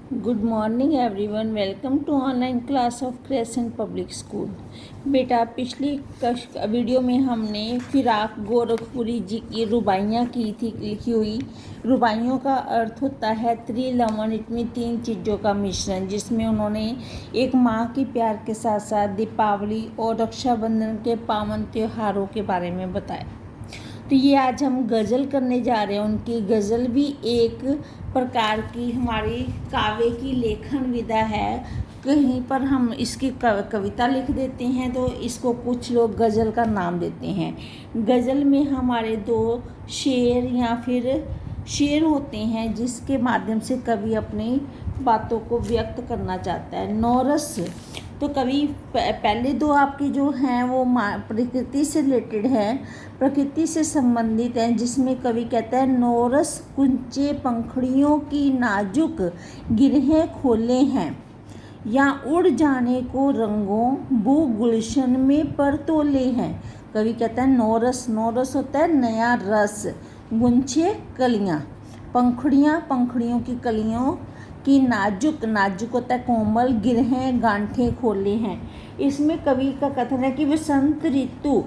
Good morning everyone, welcome to online class of Crescent Public School. बेटा, पिछली video में हमने फिराक गोरखपुरी जी की रुबाइयाँ की थी, लिखी हुई। रुबाइयों का अर्थ होता है त्रिलवण, इतनी तीन चीज़ों का मिश्रण, जिसमें उन्होंने एक माँ की प्यार के साथ साथ दीपावली और रक्षाबंधन के पावन त्योहारों के बारे में बताया। तो ये आज हम गज़ल करने जा रहे हैं। उनकी गज़ल भी एक प्रकार की हमारी काव्य की लेखन विधा है। कहीं पर हम इसकी कविता लिख देते हैं तो इसको कुछ लोग गज़ल का नाम देते हैं। गज़ल में हमारे दो शेर या फिर शेर होते हैं जिसके माध्यम से कवि अपनी बातों को व्यक्त करना चाहता है। नौरस तो कवि पहले दो आपके जो हैं वो प्रकृति से रिलेटेड है, प्रकृति से संबंधित हैं, जिसमें कवि कहता है नौरस कुंचे पंखड़ियों की नाजुक गिरहें खोले हैं, या उड़ जाने को रंगों बू गुलशन में पर तोले हैं। कवि कहता है नौरस, नौरस होता है नया रस, गुंछे कलियाँ, पंखड़ियाँ पंखड़ियों की कलियों की नाजुक, नाजुक होता है कोमल, गिरहें गांठें खोले हैं। इसमें कवि का कथन है कि वसंत ऋतु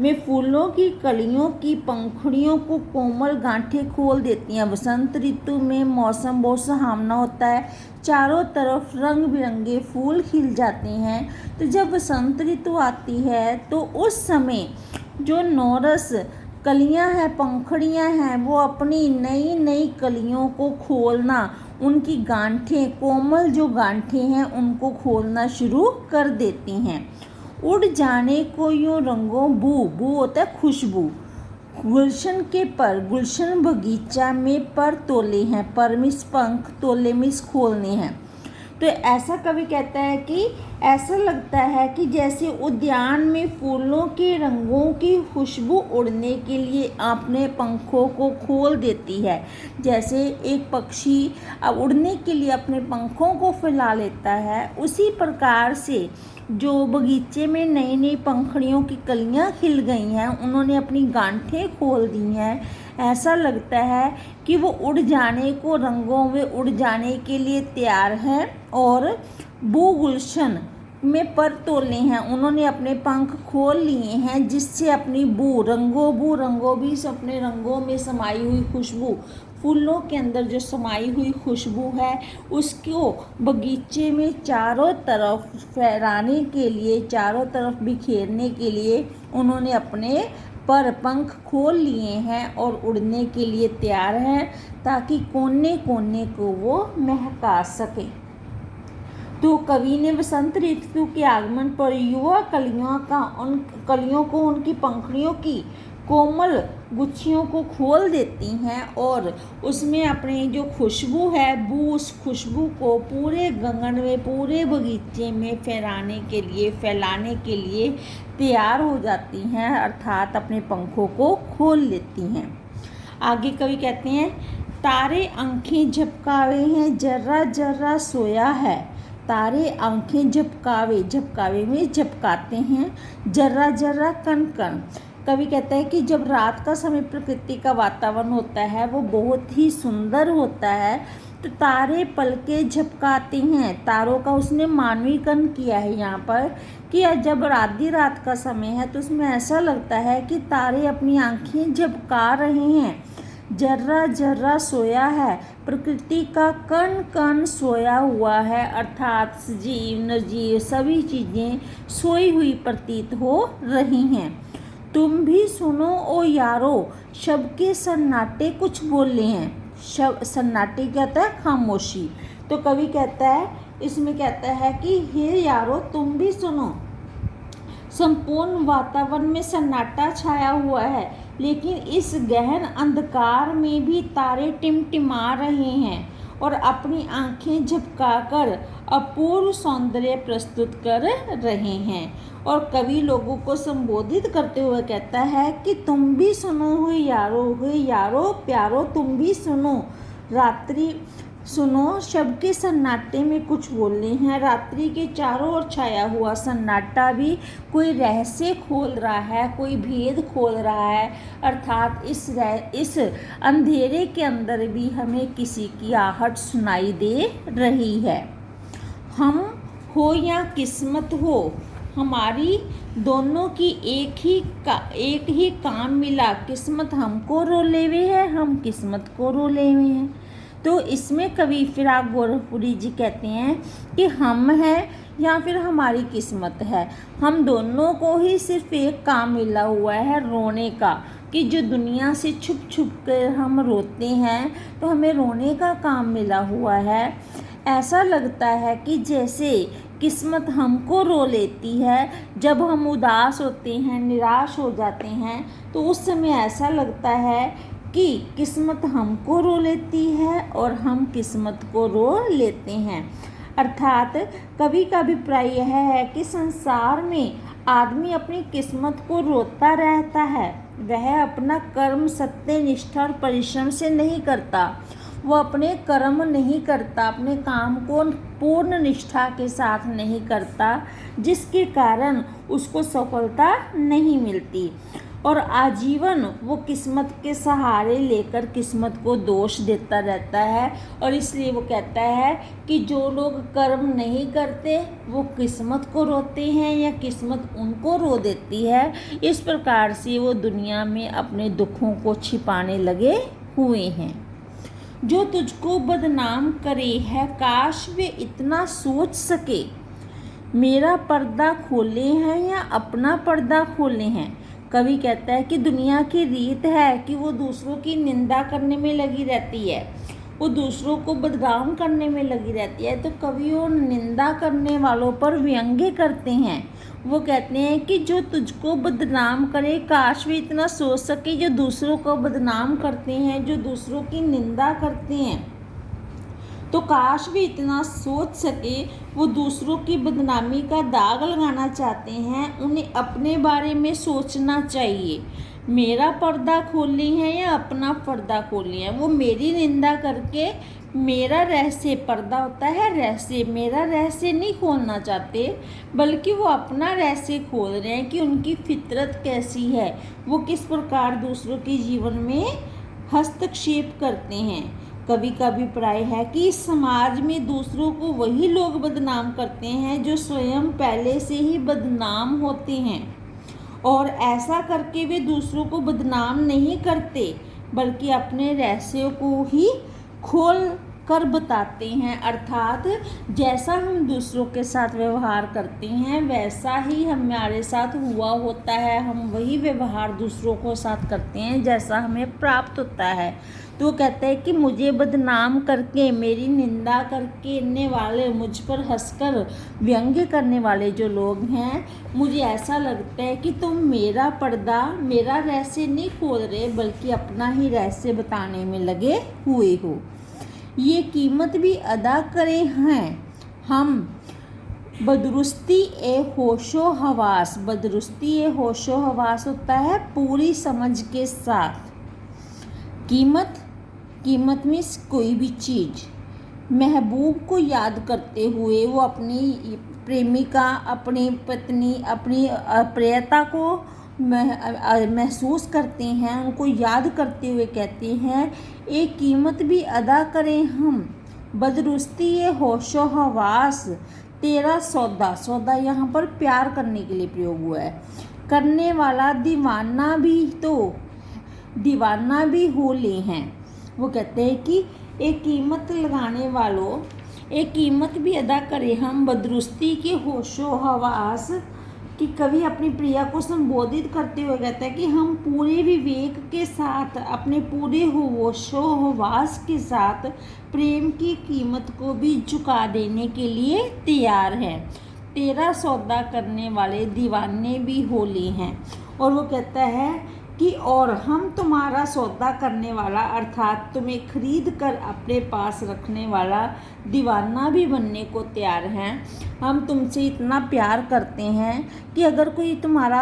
में फूलों की कलियों की पंखड़ियों को कोमल गांठें खोल देती हैं। वसंत ऋतु में मौसम बहुत सुहावना होता है, चारों तरफ रंग बिरंगे फूल खिल जाते हैं। तो जब वसंत ऋतु आती है तो उस समय जो नौरस कलियां हैं, पंखड़ियां हैं, वो अपनी नई नई कलियों को खोलना, उनकी गांठें, कोमल जो गांठें हैं उनको खोलना शुरू कर देती हैं। उड़ जाने को यूँ रंगों बू, बू होता है खुशबू, गुलशन के पर, गुलशन बगीचा में पर तोले हैं, पर मिस पंख, तोले मिस खोलने हैं। तो ऐसा कवि कहता है कि ऐसा लगता है कि जैसे उद्यान में फूलों के रंगों की खुशबू उड़ने के लिए अपने पंखों को खोल देती है। जैसे एक पक्षी उड़ने के लिए अपने पंखों को फैला लेता है, उसी प्रकार से जो बगीचे में नई नई पंखड़ियों की कलियां खिल गई हैं, उन्होंने अपनी गांठें खोल दी हैं। ऐसा लगता है कि वो उड़ जाने को, रंगों में उड़ जाने के लिए तैयार हैं और बू गुलशन में पर तोले हैं। उन्होंने अपने पंख खोल लिए हैं, जिससे अपनी बू रंगों भी अपने रंगों में समाई हुई खुशबू, फूलों के अंदर जो समाई हुई खुशबू है, उसको बगीचे में चारों तरफ फैलाने के लिए, चारों तरफ बिखेरने के लिए उन्होंने अपने पर पंख खोल लिए हैं और उड़ने के लिए तैयार हैं, ताकि कोने कोने को वो महका सके। तो कवि ने वसंत ऋतु के आगमन पर युवा कलियों को उनकी पंखड़ियों की कोमल गुच्छियों को खोल देती हैं और उसमें अपनी जो खुशबू है, उस खुशबू को पूरे गगन में, पूरे बगीचे में फैलाने के लिए तैयार हो जाती हैं, अर्थात अपने पंखों को खोल लेती हैं। आगे कवि कहते हैं तारे आंखें झपकावे हैं, जर्रा जर्रा सोया है। तारे आंखें झपकावे, झपकावे में झपकाते हैं, जर्रा जर्रा कण कण। कवि कहता है कि जब रात का समय प्रकृति का वातावरण होता है वो बहुत ही सुंदर होता है, तो तारे पलके झपकाते हैं। तारों का उसने मानवीकरण किया है यहाँ पर कि जब आधी रात का समय है तो उसमें ऐसा लगता है कि तारे अपनी आंखें झपका रहे हैं। जर्रा जर्रा सोया है, प्रकृति का कण कण सोया हुआ है, अर्थात सजीव निर्जीव सभी चीज़ें सोई हुई प्रतीत हो रही हैं। तुम भी सुनो ओ यारो, शब के सन्नाटे कुछ बोले हैं। शब, सन्नाटे क्या होता है? खामोशी। तो कवि कहता है, इसमें कहता है कि हे यारो तुम भी सुनो। संपूर्ण वातावरण में सन्नाटा छाया हुआ है, लेकिन इस गहन अंधकार में भी तारे टिमटिमा रहे हैं और अपनी आंखें झपकाकर अपूर्व सौंदर्य प्रस्तुत कर रहे हैं। और कवि लोगों को संबोधित करते हुए कहता है कि तुम भी सुनो, हुई यारो प्यारो, तुम भी सुनो। रात्रि सुनो, शब के सन्नाटे में कुछ बोलने हैं। रात्रि के चारों ओर छाया हुआ सन्नाटा भी कोई रहस्य खोल रहा है, कोई भेद खोल रहा है। अर्थात इस अंधेरे के अंदर भी हमें किसी की आहट सुनाई दे रही है। हम हो या किस्मत हो, हमारी दोनों की एक ही काम मिला। किस्मत हमको रो लेवे है, हम किस्मत को रो लेवे हैं। तो इसमें कवि फिराक गोरखपुरी जी कहते हैं कि हम हैं या फिर हमारी किस्मत है, हम दोनों को ही सिर्फ एक काम मिला हुआ है, रोने का। कि जो दुनिया से छुप छुप कर हम रोते हैं, तो हमें रोने का काम मिला हुआ है। ऐसा लगता है कि जैसे किस्मत हमको रो लेती है। जब हम उदास होते हैं, निराश हो जाते हैं, तो उस समय ऐसा लगता है कि किस्मत हमको रो लेती है और हम किस्मत को रो लेते हैं। अर्थात कवि का अभिप्राय यह है कि संसार में आदमी अपनी किस्मत को रोता रहता है। वह अपना कर्म सत्य, निष्ठा और परिश्रम से नहीं करता। वो अपने कर्म नहीं करता, अपने काम को पूर्ण निष्ठा के साथ नहीं करता, जिसके कारण उसको सफलता नहीं मिलती। और आजीवन वो किस्मत के सहारे लेकर किस्मत को दोष देता रहता है। और इसलिए वो कहता है कि जो लोग कर्म नहीं करते वो किस्मत को रोते हैं या किस्मत उनको रो देती है। इस प्रकार से वो दुनिया में अपने दुखों को छिपाने लगे हुए हैं। जो तुझको बदनाम करे है, काश वे इतना सोच सके। मेरा पर्दा खोले हैं या अपना पर्दा खोले हैं। कवि कहता है कि दुनिया की रीत है कि वो दूसरों की निंदा करने में लगी रहती है, वो दूसरों को बदनाम करने में लगी रहती है। तो कवि वो निंदा करने वालों पर व्यंग्य करते हैं। वो कहते हैं कि जो तुझको बदनाम करे, काश वे इतना सोच सके। जो दूसरों को बदनाम करते हैं, जो दूसरों की निंदा करते हैं, तो काश भी इतना सोच सके। वो दूसरों की बदनामी का दाग लगाना चाहते हैं, उन्हें अपने बारे में सोचना चाहिए। मेरा पर्दा खोले हैं या अपना पर्दा खोले हैं। वो मेरी निंदा करके मेरा रहस्य, पर्दा होता है रहस्य, मेरा रहस्य नहीं खोलना चाहते, बल्कि वो अपना रहस्य खोल रहे हैं कि उनकी फितरत कैसी है, वो किस प्रकार दूसरों के जीवन में हस्तक्षेप करते हैं। कवि का अभिप्राय है कि इस समाज में दूसरों को वही लोग बदनाम करते हैं जो स्वयं पहले से ही बदनाम होते हैं। और ऐसा करके वे दूसरों को बदनाम नहीं करते, बल्कि अपने रहस्यों को ही खोल कर बताते हैं। अर्थात जैसा हम दूसरों के साथ व्यवहार करते हैं, वैसा ही हमारे साथ हुआ होता है। हम वही व्यवहार दूसरों के साथ करते हैं जैसा हमें प्राप्त होता है। तो वो कहते हैं कि मुझे बदनाम करके, मेरी निंदा करने वाले, मुझ पर हंसकर व्यंग्य करने वाले जो लोग हैं, मुझे ऐसा लगता है कि तुम मेरा पर्दा, मेरा रहस्य नहीं खोल रहे, बल्कि अपना ही रहस्य बताने में लगे हुए हो। ये कीमत भी अदा करे हैं हम, बदरुस्ती ए होशो हवास। बदरुस्ती ए होशो हवास होता है पूरी समझ के साथ। कीमत में कोई भी चीज़। महबूब को याद करते हुए वो अपनी प्रेमिका, अपनी पत्नी, अपनी प्रियता को महसूस करते हैं, उनको याद करते हुए कहते हैं, एक कीमत भी अदा करें हम, बदरुस्ती ये होशो हवास, तेरा सौदा। सौदा यहाँ पर प्यार करने के लिए प्रयोग हुआ है। करने वाला दीवाना भी हो ले हैं। वो कहते हैं कि एक कीमत लगाने वालों, एक कीमत भी अदा करें हम, बदरुस्ती के होशो हवास। कि कवि अपनी प्रिया को संबोधित करते हुए कहता है कि हम पूरे विवेक के साथ, अपने पूरे होशो हवास के साथ प्रेम की कीमत को भी चुका देने के लिए तैयार हैं। तेरा सौदा करने वाले दीवाने भी होली हैं। और वो कहता है कि और हम तुम्हारा सौदा करने वाला, अर्थात तुम्हें खरीद कर अपने पास रखने वाला दीवाना भी बनने को तैयार हैं। हम तुमसे इतना प्यार करते हैं कि अगर कोई तुम्हारा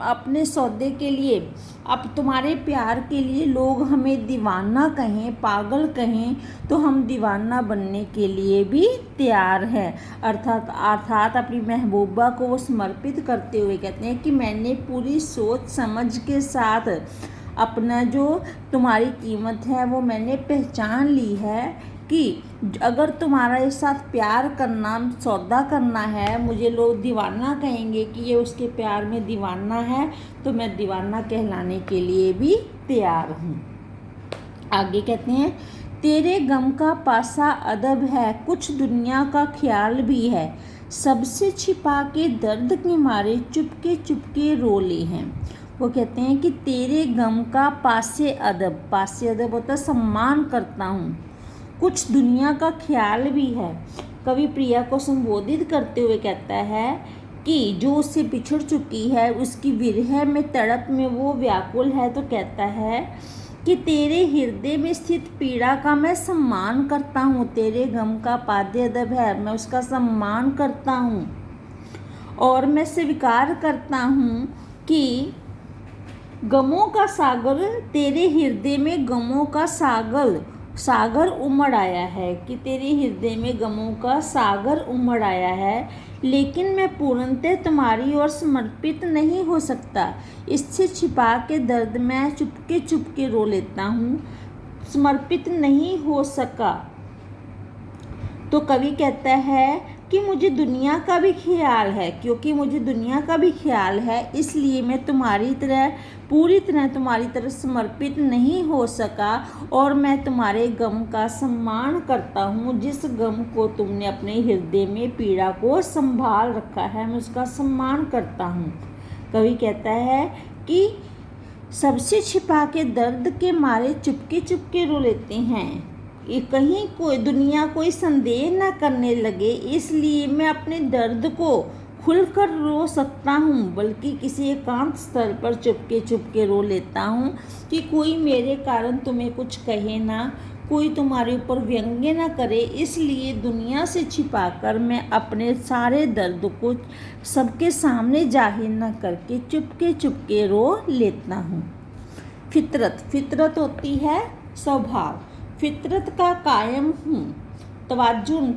अपने सौदे के लिए अब तुम्हारे प्यार के लिए लोग हमें दीवाना कहें, पागल कहें, तो हम दीवाना बनने के लिए भी तैयार हैं। अर्थात अपनी महबूबा को वो समर्पित करते हुए कहते हैं कि मैंने पूरी सोच समझ के साथ अपना जो तुम्हारी कीमत है वो मैंने पहचान ली है कि अगर तुम्हारे साथ प्यार करना, सौदा करना है, मुझे लोग दीवाना कहेंगे कि ये उसके प्यार में दीवाना है, तो मैं दीवाना कहलाने के लिए भी तैयार हूँ। आगे कहते हैं, तेरे गम का पासा अदब है, कुछ दुनिया का ख्याल भी है, सबसे छिपा के दर्द के मारे चुपके चुपके रो ले हैं। वो कहते हैं कि तेरे गम का पासे अदब होता है सम्मान करता हूँ, कुछ दुनिया का ख्याल भी है। कवि प्रिया को संबोधित करते हुए कहता है कि जो उससे बिछड़ चुकी है, उसकी विरह में तड़प में वो व्याकुल है, तो कहता है कि तेरे हृदय में स्थित पीड़ा का मैं सम्मान करता हूँ, तेरे गम का पादे अदब है, मैं उसका सम्मान करता हूँ और मैं स्वीकार करता हूँ कि गमों का सागर, तेरे हृदय में गमों का सागर उमड़ आया है, कि तेरे हृदय में गमों का सागर उमड़ आया है, लेकिन मैं पूर्णतः तुम्हारी ओर समर्पित नहीं हो सकता। इससे छिपा के दर्द मैं चुपके चुपके रो लेता हूँ, समर्पित नहीं हो सका। तो कवि कहता है कि मुझे दुनिया का भी ख्याल है, क्योंकि मुझे दुनिया का भी ख्याल है, इसलिए मैं तुम्हारी तरह पूरी तरह तुम्हारी तरह समर्पित नहीं हो सका और मैं तुम्हारे गम का सम्मान करता हूँ। जिस गम को तुमने अपने हृदय में पीड़ा को संभाल रखा है, मैं उसका सम्मान करता हूँ। कवि कहता है कि सबसे छिपा के दर्द के मारे चुपके चुपके रो लेते हैं, कहीं कोई दुनिया कोई संदेह न करने लगे, इसलिए मैं अपने दर्द को खुलकर रो सकता हूँ, बल्कि किसी एकांत स्थल पर चुपके चुपके रो लेता हूँ कि कोई मेरे कारण तुम्हें कुछ कहे ना, कोई तुम्हारे ऊपर व्यंग्य ना करे, इसलिए दुनिया से छिपाकर मैं अपने सारे दर्द को सबके सामने जाहिर न करके चुपके चुपके रो लेता हूँ। फितरत होती है स्वभाव, फितरत का कायम हूँ तवाजुन